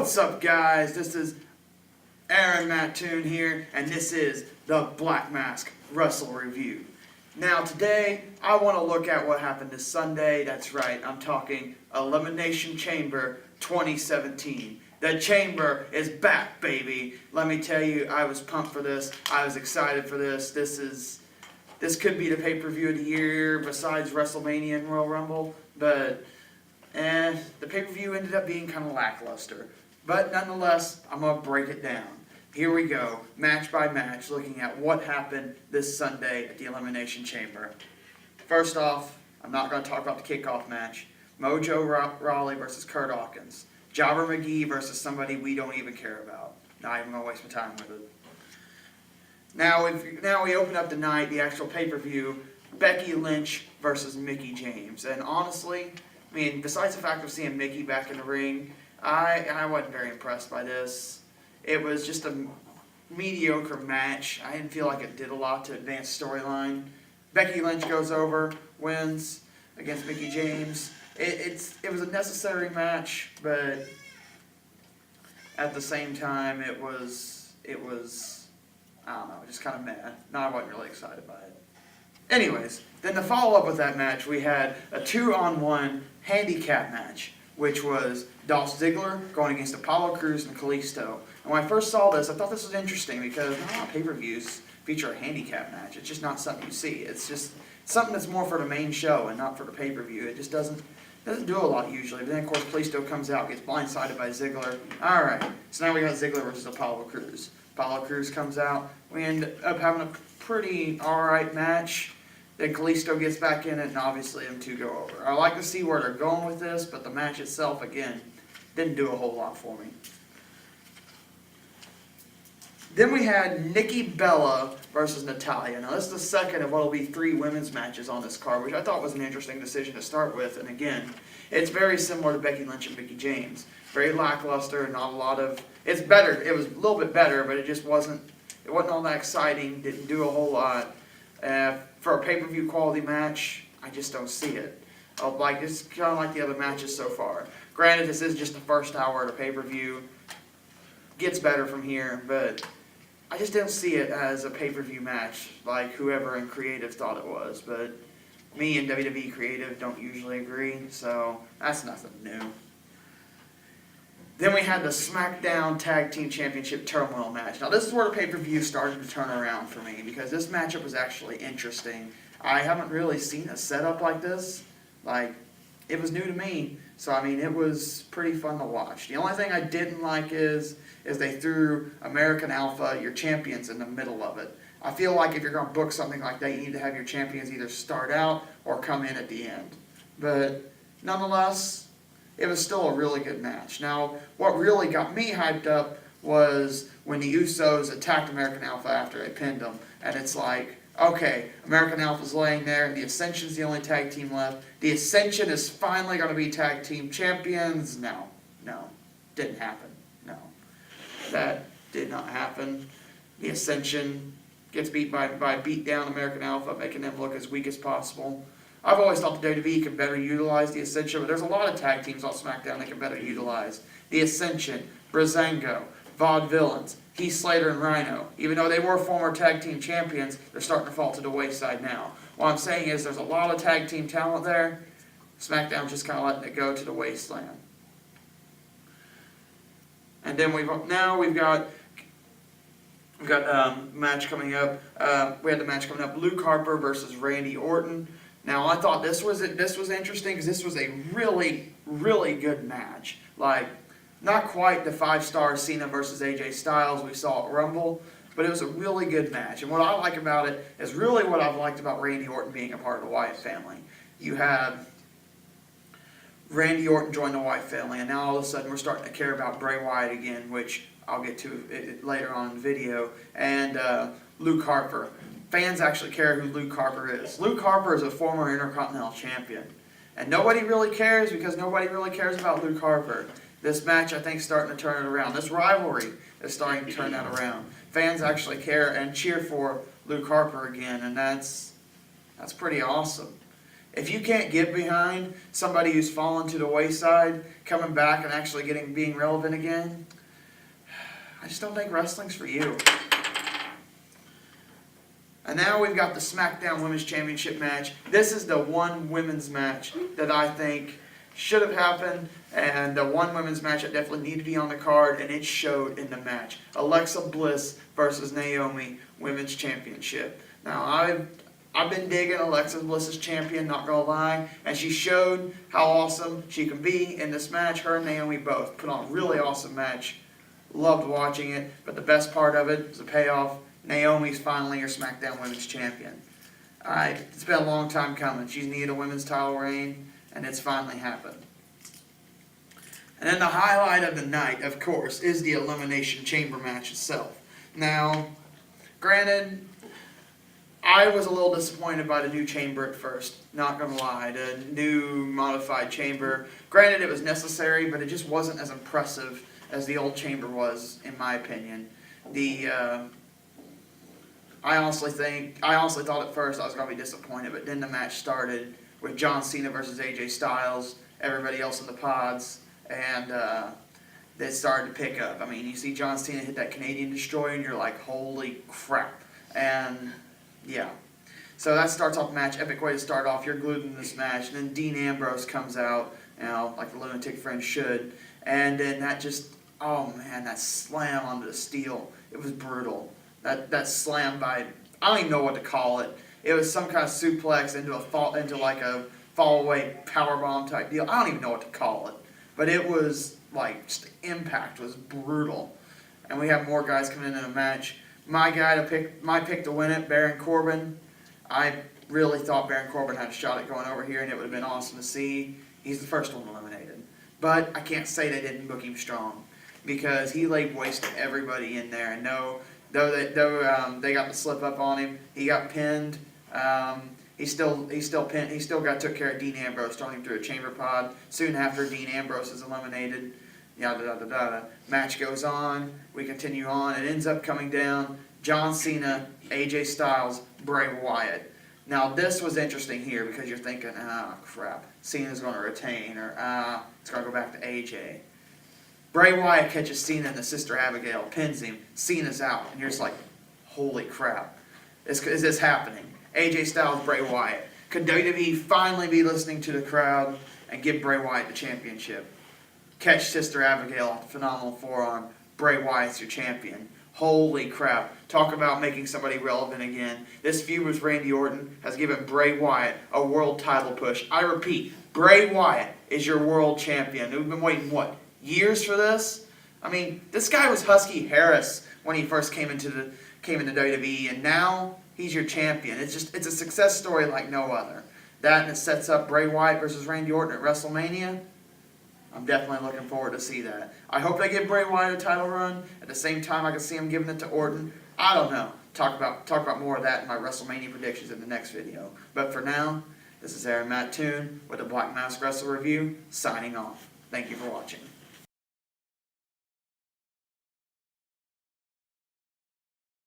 What's up, guys? This is Aaron Mattoon here, and this is the Blackmask Wrestle Review. Now today, I want to look at what happened this Sunday. That's right, I'm talking Elimination Chamber 2017. The Chamber is back, baby. Let me tell you, I was pumped for this. I was excited for this. This could be the pay-per-view of the year besides WrestleMania and Royal Rumble, but the pay-per-view ended up being kind of lackluster. But nonetheless, I'm going to break it down. Here we go, match by match, looking at what happened this Sunday at the Elimination Chamber. First off, I'm not going to talk about the kickoff match. Mojo Rawley versus Kurt Hawkins. Jobber McGee versus somebody we don't even care about. Not even going to waste my time with it. Now we open up the night, the actual pay-per-view, Becky Lynch versus Mickie James. And honestly, I mean, besides the fact of seeing Mickie back in the ring, I wasn't very impressed by this. It was just a mediocre match. I didn't feel like it did a lot to advance storyline. Becky Lynch goes over, wins against Mickie James. It was a necessary match, but at the same time, it was I don't know, just kind of meh. No, I wasn't really excited by it. Anyways, then to follow up with that match, we had a 2-on-1 handicap match, which was Dolph Ziggler going against Apollo Crews and Kalisto. And when I first saw this, I thought this was interesting because not a lot of pay-per-views feature a handicap match. It's just not something you see. It's just something that's more for the main show and not for the pay-per-view. It just doesn't do a lot usually. But then, of course, Kalisto comes out, gets blindsided by Ziggler. All right, so now we got Ziggler versus Apollo Crews. Apollo Crews comes out. We end up having a pretty all-right match. Then Kalisto gets back in it, and obviously them two go over. I like to see where they're going with this, but the match itself, again, didn't do a whole lot for me. Then we had Nikki Bella versus Natalya. Now, this is the second of what will be 3 women's matches on this card, which I thought was an interesting decision to start with. And again, it's very similar to Becky Lynch and Mickie James. Very lackluster, not a lot of... It's better. It was a little bit better, but it just wasn't... It wasn't all that exciting. Didn't do a whole lot. For a pay-per-view quality match, I just don't see it. It's kind of like the other matches so far. Granted, this is just the first hour of the pay-per-view. Gets better from here, but I just don't see it as a pay-per-view match like whoever in creative thought it was. But me and WWE creative don't usually agree, so that's nothing new. Then we had the SmackDown Tag Team Championship Turmoil match. Now this is where the pay-per-view started to turn around for me because this matchup was actually interesting. I haven't really seen a setup like this. It was new to me. So, I mean, it was pretty fun to watch. The only thing I didn't like is they threw American Alpha, your champions, in the middle of it. I feel like if you're going to book something like that, you need to have your champions either start out or come in at the end. But nonetheless, it was still a really good match. Now, what really got me hyped up was when the Usos attacked American Alpha after they pinned them. And it's like, okay, American Alpha's laying there, and the Ascension's the only tag team left. The Ascension is finally going to be tag team champions. No, didn't happen. No, that did not happen. The Ascension gets beat by beat down American Alpha, making them look as weak as possible. I've always thought the WWE could better utilize the Ascension, but there's a lot of tag teams on SmackDown they can better utilize. The Ascension, Breezango, Vaudevillains, Heath Slater and Rhino. Even though they were former tag team champions, they're starting to fall to the wayside now. What I'm saying is there's a lot of tag team talent there. SmackDown's just kind of letting it go to the wasteland. And then we've got a match coming up. We had the match coming up: Luke Harper versus Randy Orton. Now I thought this was interesting because this was a really, really good match. Not quite the 5-star Cena versus AJ Styles we saw at Rumble, but it was a really good match. And what I like about it is really what I've liked about Randy Orton being a part of the Wyatt family. You have Randy Orton join the Wyatt family, and now all of a sudden we're starting to care about Bray Wyatt again, which I'll get to later on in the video, and Luke Harper. Fans actually care who Luke Harper is. Luke Harper is a former Intercontinental Champion. And nobody really cares because nobody really cares about Luke Harper. This match, I think, is starting to turn it around. This rivalry is starting to turn that around. Fans actually care and cheer for Luke Harper again, and that's pretty awesome. If you can't get behind somebody who's fallen to the wayside, coming back and actually being relevant again, I just don't think wrestling's for you. And now we've got the SmackDown Women's Championship match. This is the one women's match that I think should have happened, and the one women's match that definitely needed to be on the card, and it showed in the match. Alexa Bliss versus Naomi Women's Championship. Now, I've been digging Alexa Bliss as champion, not gonna lie, and she showed how awesome she can be in this match. Her and Naomi both put on a really awesome match. Loved watching it, but the best part of it was the payoff. Naomi's finally your SmackDown Women's Champion. It's been a long time coming. She's needed a women's title reign, and it's finally happened. And then the highlight of the night, of course, is the Elimination Chamber match itself. Now, granted, I was a little disappointed by the new chamber at first, not gonna lie. The new modified chamber, granted it was necessary, but it just wasn't as impressive as the old chamber was, in my opinion. I honestly thought at first I was going to be disappointed, but then the match started with John Cena versus AJ Styles, everybody else in the pods, and it started to pick up. I mean, you see John Cena hit that Canadian Destroyer, and you're like, holy crap. And, yeah. So that starts off the match, epic way to start off. You're glued in this match, and then Dean Ambrose comes out, like the lunatic friend should, and then that just, oh man, that slam onto the steel, it was brutal. That slam by, I don't even know what to call it. It was some kind of suplex into like a fall away powerbomb type deal. I don't even know what to call it. But it was like, just the impact was brutal. And we have more guys coming in the match. My pick to win it, Baron Corbin. I really thought Baron Corbin had a shot at going over here, and it would have been awesome to see. He's the first one eliminated. But I can't say they didn't book him strong, because he laid waste to everybody in there. And though they got the slip up on him, he got pinned. He still took care of Dean Ambrose, throwing him through a chamber pod. Soon after, Dean Ambrose is eliminated. Yada yada yada. Match goes on. We continue on. It ends up coming down. John Cena, AJ Styles, Bray Wyatt. Now this was interesting here because you're thinking, crap, Cena's going to retain, or it's going to go back to AJ. Bray Wyatt catches Cena and the Sister Abigail, pins him, Cena's out, and you're just like, holy crap, is this happening? AJ Styles, Bray Wyatt. Could WWE finally be listening to the crowd and give Bray Wyatt the championship? Catch Sister Abigail off the phenomenal forearm, Bray Wyatt's your champion. Holy crap, talk about making somebody relevant again. This feud with Randy Orton has given Bray Wyatt a world title push. I repeat, Bray Wyatt is your world champion. We've been waiting, what, years for this? I mean, this guy was Husky Harris when he first came into WWE, and now he's your champion. It's a success story like no other. That, and it sets up Bray Wyatt versus Randy Orton at WrestleMania. I'm definitely looking forward to see that. I hope they give Bray Wyatt a title run. At the same time, I can see him giving it to Orton. I don't know. Talk about more of that in my WrestleMania predictions in the next video. But for now, this is Aaron Matt Toon with the Blackmask Wrestler Review, signing off. Thank you for watching.